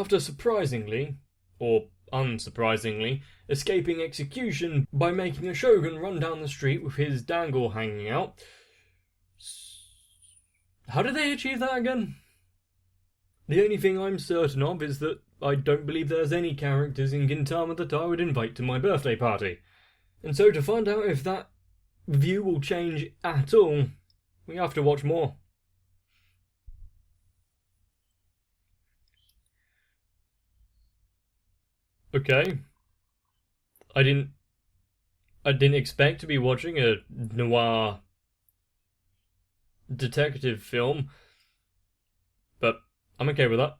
after surprisingly, or unsurprisingly, escaping execution by making a shogun run down the street with his dangle hanging out. How did they achieve that again? The only thing I'm certain of is that I don't believe there's any characters in Gintama that I would invite to my birthday party. And so to find out if that view will change at all, we have to watch more. Okay. I didn't expect to be watching a noir detective film, but I'm okay with that.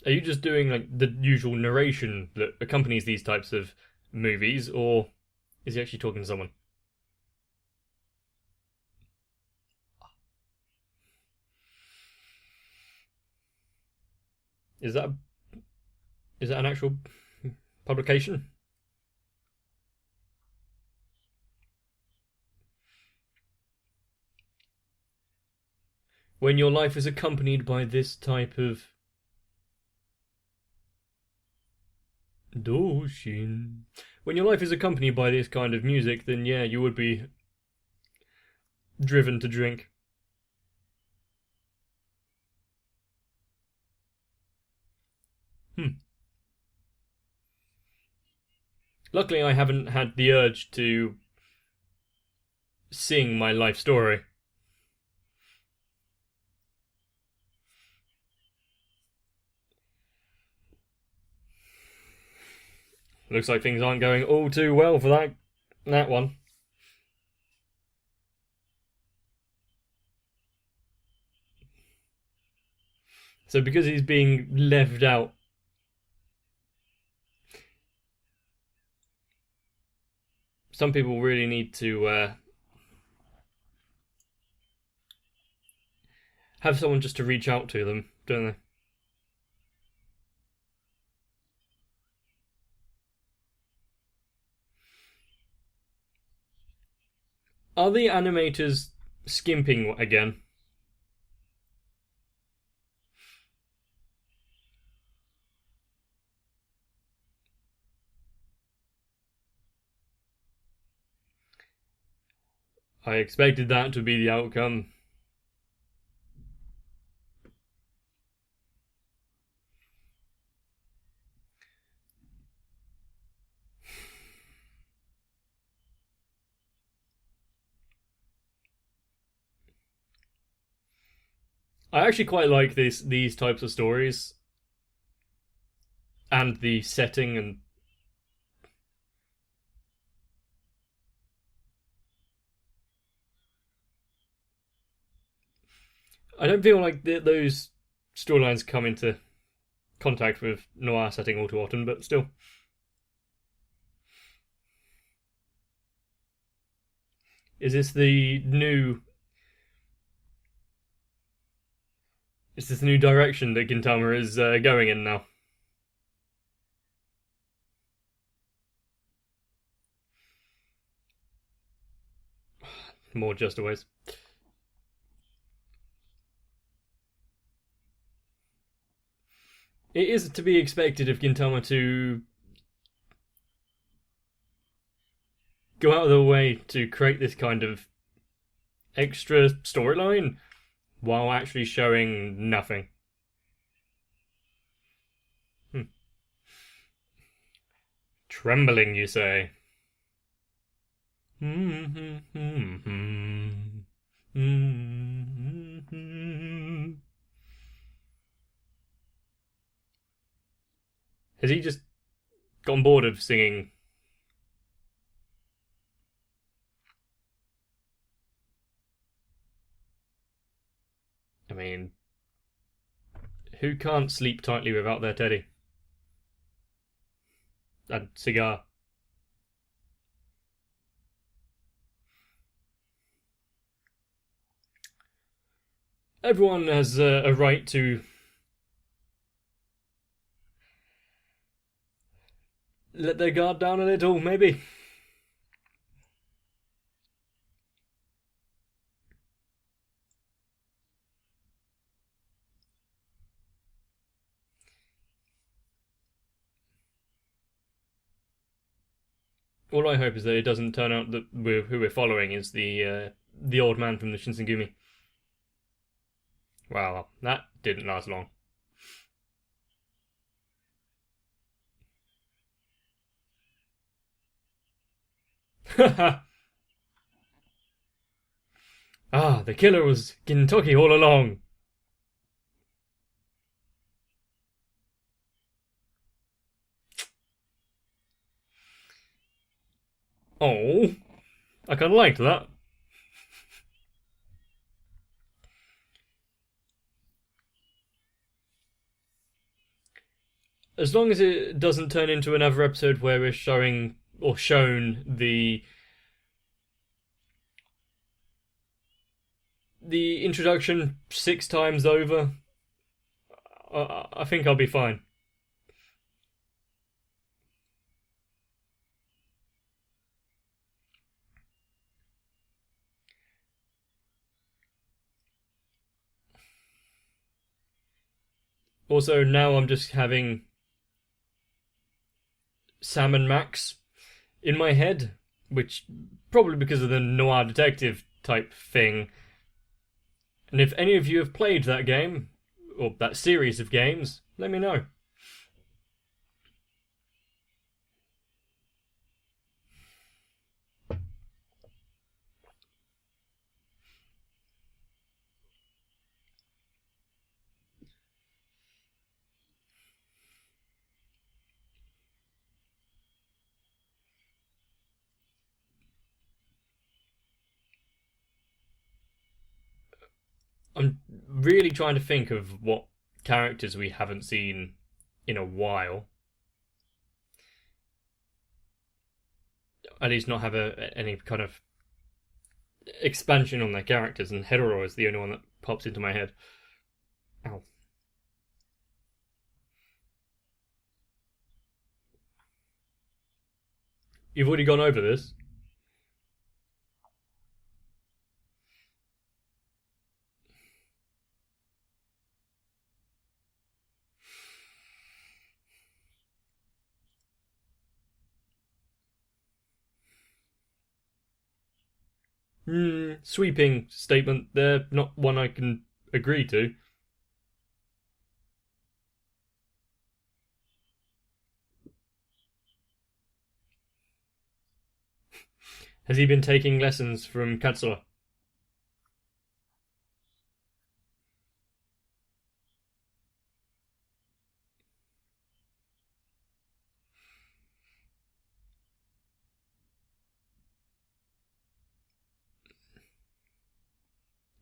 Are you just doing like the usual narration that accompanies these types of movies, or is he actually talking to someone? Is that an actual publication? When your life is accompanied by this type of Doshin. When your life is accompanied by this kind of music, then yeah, you would be driven to drink. Luckily, I haven't had the urge to sing my life story. Looks like things aren't going all too well for that one. So because he's being left out, some people really need to have someone just to reach out to them, don't they? Are the animators skimping again? I expected that to be the outcome. I actually quite like these types of stories and the setting, and I don't feel like those storylines come into contact with noir setting all too often, but still. Is this the new? Is this the new direction that Gintama is going in now? More just always. It is to be expected of Gintama to go out of their way to create this kind of extra storyline while actually showing nothing. Trembling, you say? Has he just gotten bored of singing? I mean, who can't sleep tightly without their teddy? And cigar. Everyone has a right to let their guard down a little, maybe. All I hope is that it doesn't turn out that who we're following is the old man from the Shinsengumi. Well, that didn't last long. Ah, the killer was Gintoki all along. Oh, I kind of liked that. As long as it doesn't turn into another episode where we're showing or shown the introduction 6 times over, I think I'll be fine. Also, now I'm just having Sam and Max in my head, which probably because of the noir detective type thing. And if any of you have played that game, or that series of games, let me know. I'm really trying to think of what characters we haven't seen in a while. At least not have any kind of expansion on their characters, and Hedorah is the only one that pops into my head. Ow. You've already gone over this. Sweeping statement there, not one I can agree to. Has he been taking lessons from Katsura?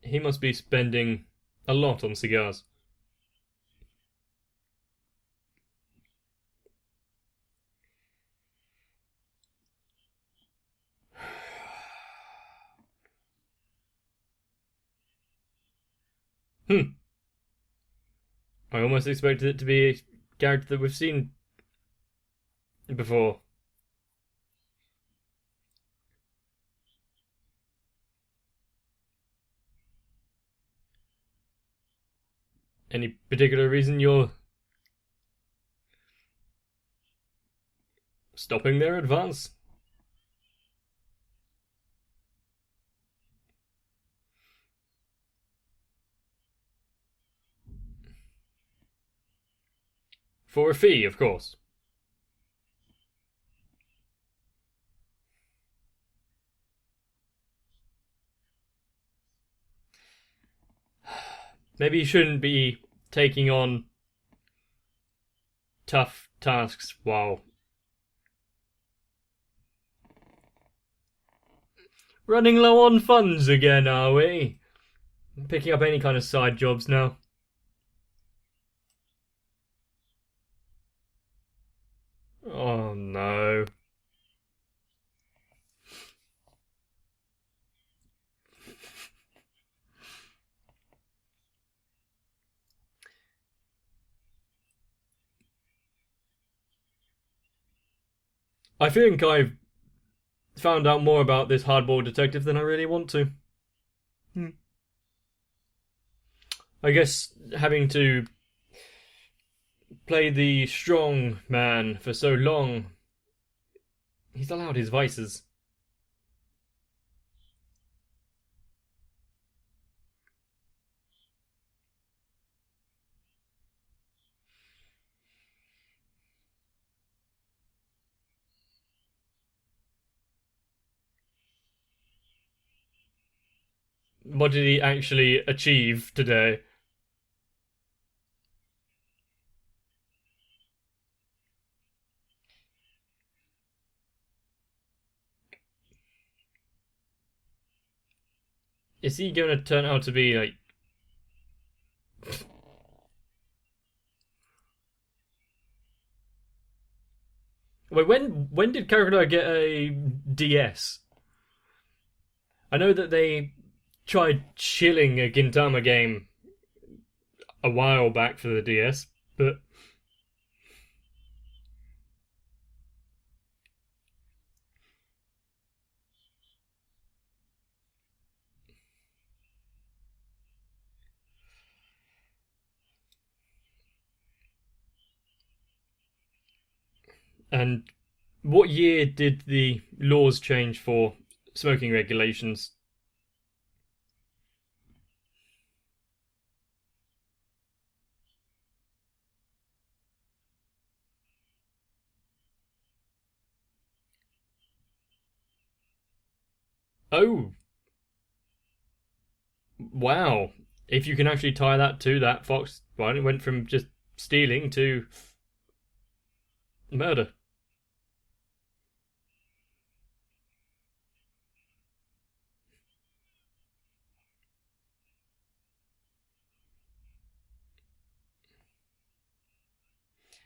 He must be spending a lot on cigars. I almost expected it to be a character that we've seen before. Any particular reason you're stopping their advance? For a fee, of course. Maybe you shouldn't be taking on tough tasks while running low on funds again, are we? Picking up any kind of side jobs now. Oh no. I think I've found out more about this hardball detective than I really want to. I guess having to play the strong man for so long He's allowed his vices. What did he actually achieve today? Is he going to turn out to be like? Wait, when did Crocodile get a DS? I know that they tried chilling a Gintama game a while back for the DS, but and what year did the laws change for smoking regulations? Oh, wow. If you can actually tie that to that, Fox well, it went from just stealing to murder.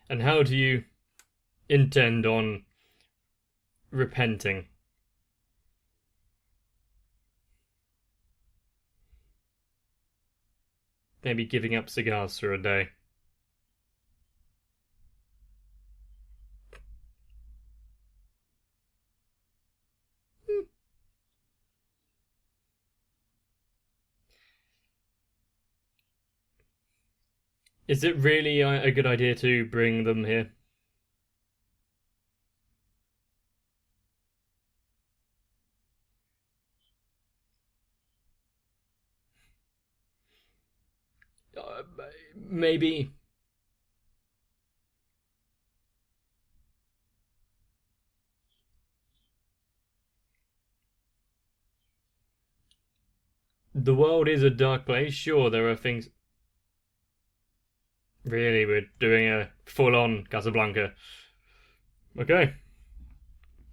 And how do you intend on repenting? Maybe giving up cigars for a day. Is it really a good idea to bring them here? Uh, Maybe the world is a dark place. Sure, there are things. Really, we're doing a full-on Casablanca. Okay,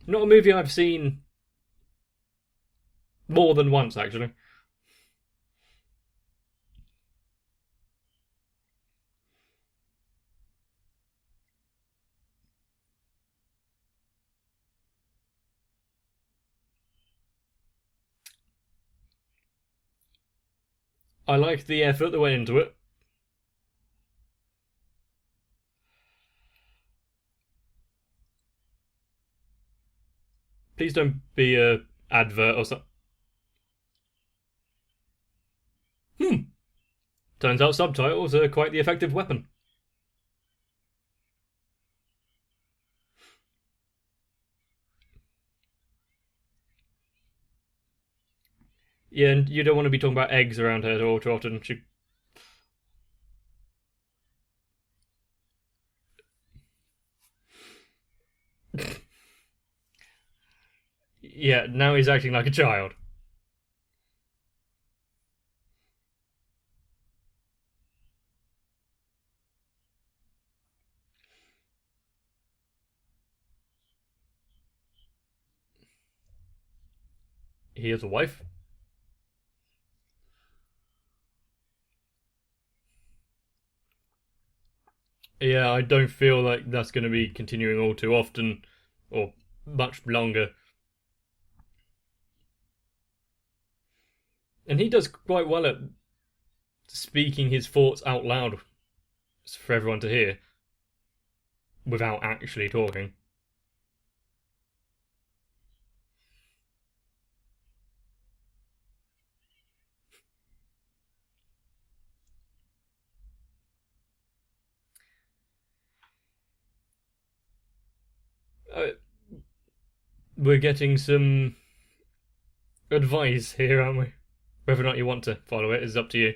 not a movie I've seen more than once actually. I liked the effort that went into it. Please don't be a advert or something. Hmm. Turns out subtitles are quite the effective weapon. Yeah, and you don't want to be talking about eggs around her all too often. Yeah, now he's acting like a child. He has a wife. Yeah, I don't feel like that's going to be continuing all too often or much longer. And he does quite well at speaking his thoughts out loud for everyone to hear without actually talking. Uh, we're getting some advice here, aren't we? Whether or not you want to follow it is up to you.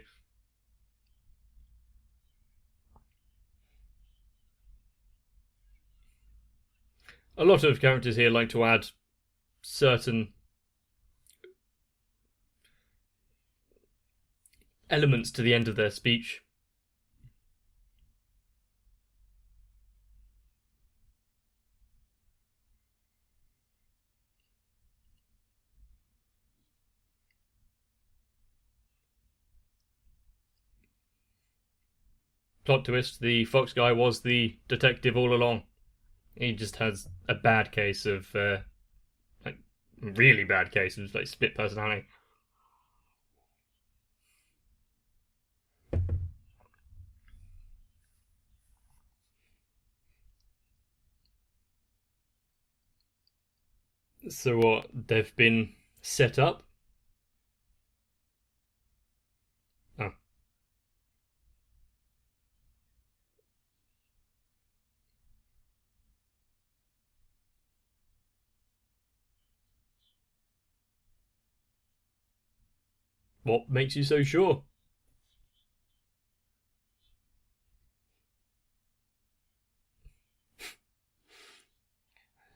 A lot of characters here like to add certain elements to the end of their speech. Plot twist, the Fox guy was the detective all along. He just has a bad case of, really bad case of, split personality. So what, they've been set up? Oh. What makes you so sure?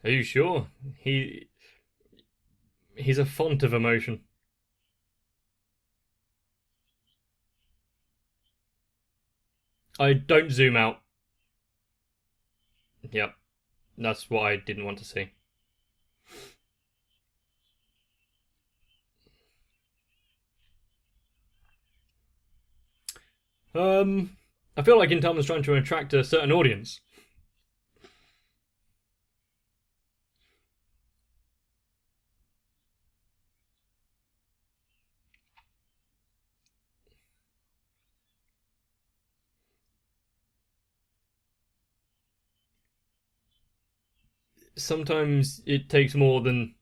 Are you sure? He's a font of emotion. I don't zoom out. Yep, that's what I didn't want to see. I feel like Gintama's trying to attract a certain audience. Sometimes it takes more than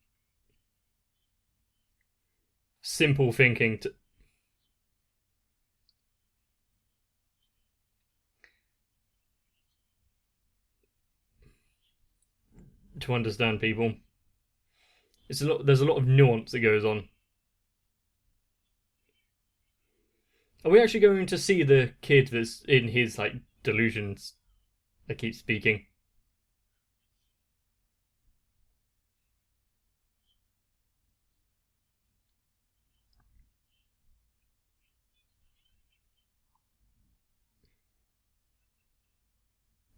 simple thinking to understand people. There's a lot of nuance that goes on. Are we actually going to see the kid that's in his delusions that keeps speaking?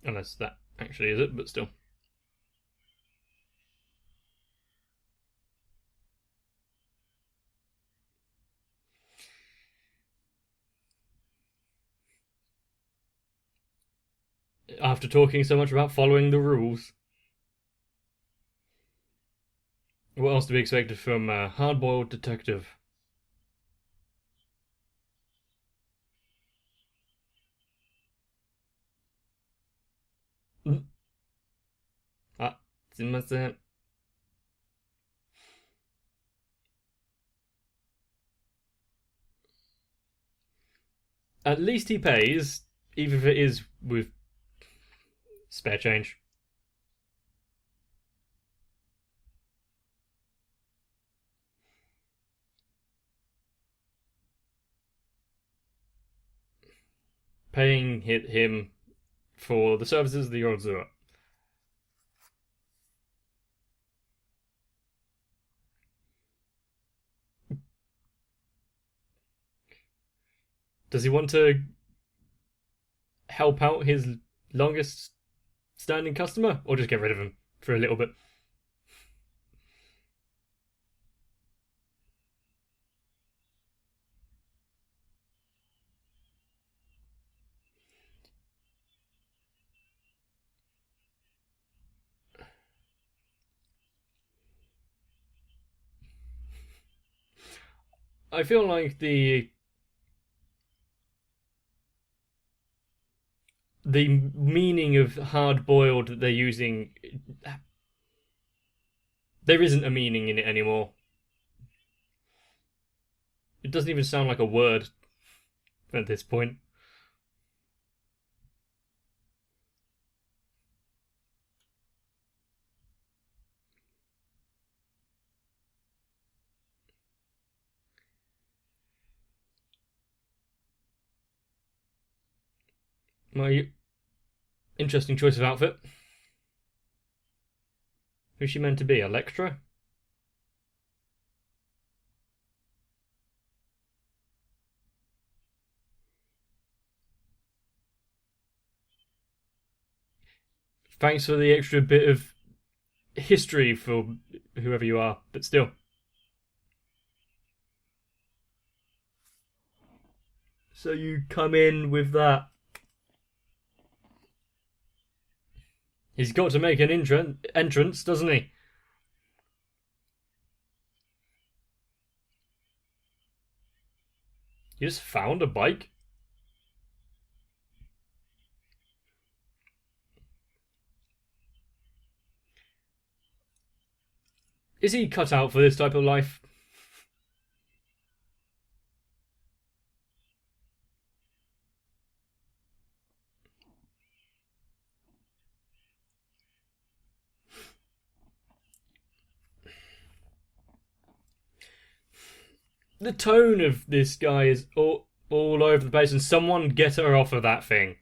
Unless that actually is it, but still. After talking so much about following the rules. What else to be expected from a hard-boiled detective? Ah, すみません. At least he pays, even if it is with spare change. Paying him for the services of the Yorzura. Does he want to help out his longest standing customer, or just get rid of him for a little bit? I feel like the meaning of hard boiled that they're using, there isn't a meaning in it anymore. It doesn't even sound like a word at this point. My interesting choice of outfit. Who's she meant to be? Electra? Thanks for the extra bit of history for whoever you are, but still. So you come in with that. He's got to make an entrance, doesn't he? You just found a bike? Is he cut out for this type of life? The tone of this guy is all over the place, and someone get her off of that thing.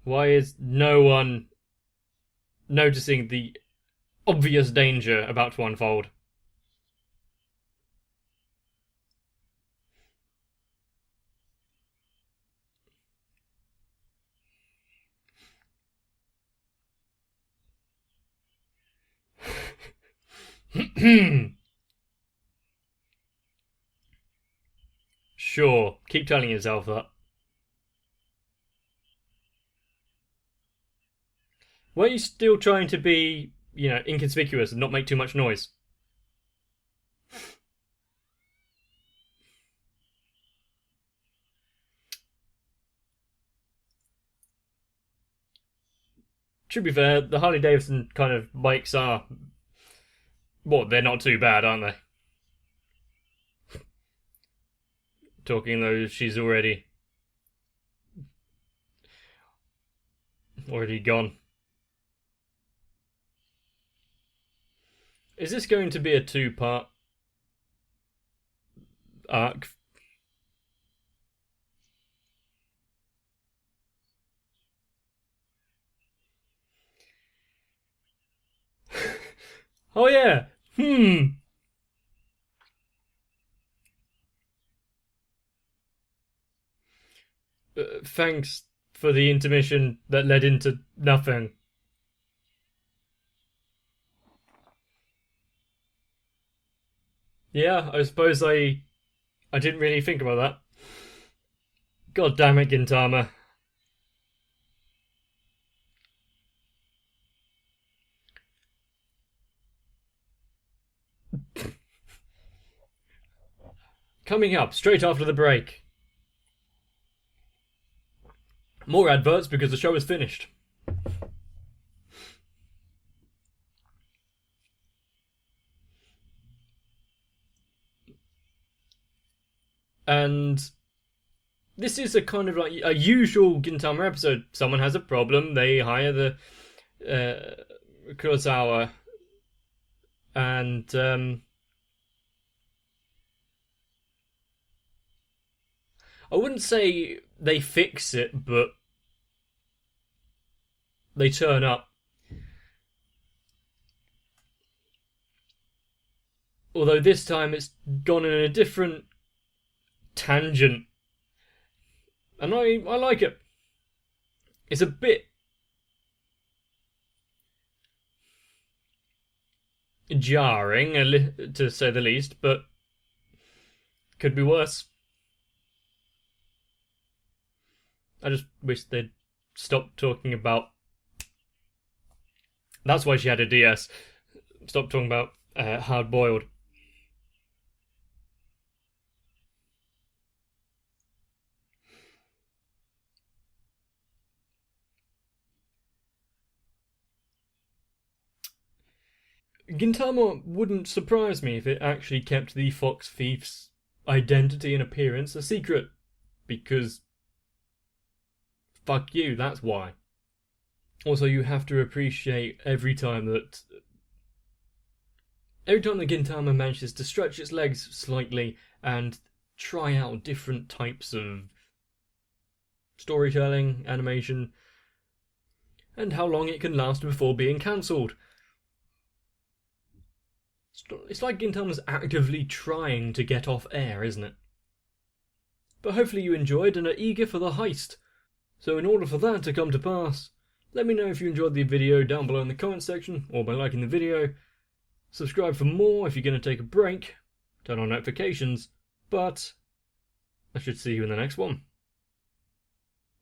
Why is no one noticing the obvious danger about to unfold? Sure, keep telling yourself that. Why are you still trying to be, inconspicuous and not make too much noise? To be fair, the Harley Davidson kind of bikes are. They're not too bad, aren't they? Talking though, she's already gone. Is this going to be a 2-part arc? Oh yeah. Thanks for the intermission that led into nothing. Yeah, I suppose I didn't really think about that. God damn it, Gintama. Coming up straight after the break. More adverts because the show is finished. And this is a kind of like a usual Gintama episode. Someone has a problem, they hire the Kurosawa, and I wouldn't say they fix it, but they turn up. Although this time it's gone in a different tangent. And I like it. It's a bit jarring, to say the least, but could be worse. I just wish they'd stop talking about. That's why she had a DS. Stop talking about hard boiled. Gintama wouldn't surprise me if it actually kept the Fox Thief's identity and appearance a secret. Because. Fuck you, that's why. Also, you have to appreciate every time that Every time that Gintama manages to stretch its legs slightly and try out different types of storytelling, animation, and how long it can last before being cancelled. It's like Gintama's actively trying to get off air, isn't it? But hopefully you enjoyed and are eager for the heist. So in order for that to come to pass, let me know if you enjoyed the video down below in the comment section or by liking the video. Subscribe for more if you're going to take a break. Turn on notifications. But I should see you in the next one.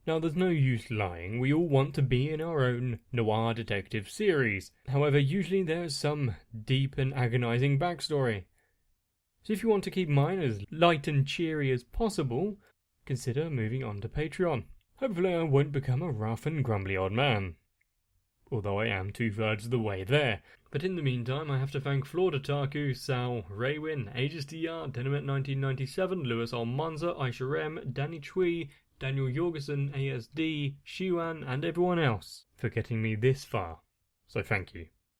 Now, there's no use lying, we all want to be in our own noir detective series. However, usually there's some deep and agonising backstory. So if you want to keep mine as light and cheery as possible, consider moving on to Patreon. Hopefully I won't become a rough and grumbly old man. Although I am 2/3 of the way there. But in the meantime, I have to thank Florida Taku, Sal, Raywin, Aegis DR, Dynamite1997, Louis Almanza, Aisha M, Danny Chui, Daniel Jorgensen, ASD, Shiwan, and everyone else for getting me this far. So thank you.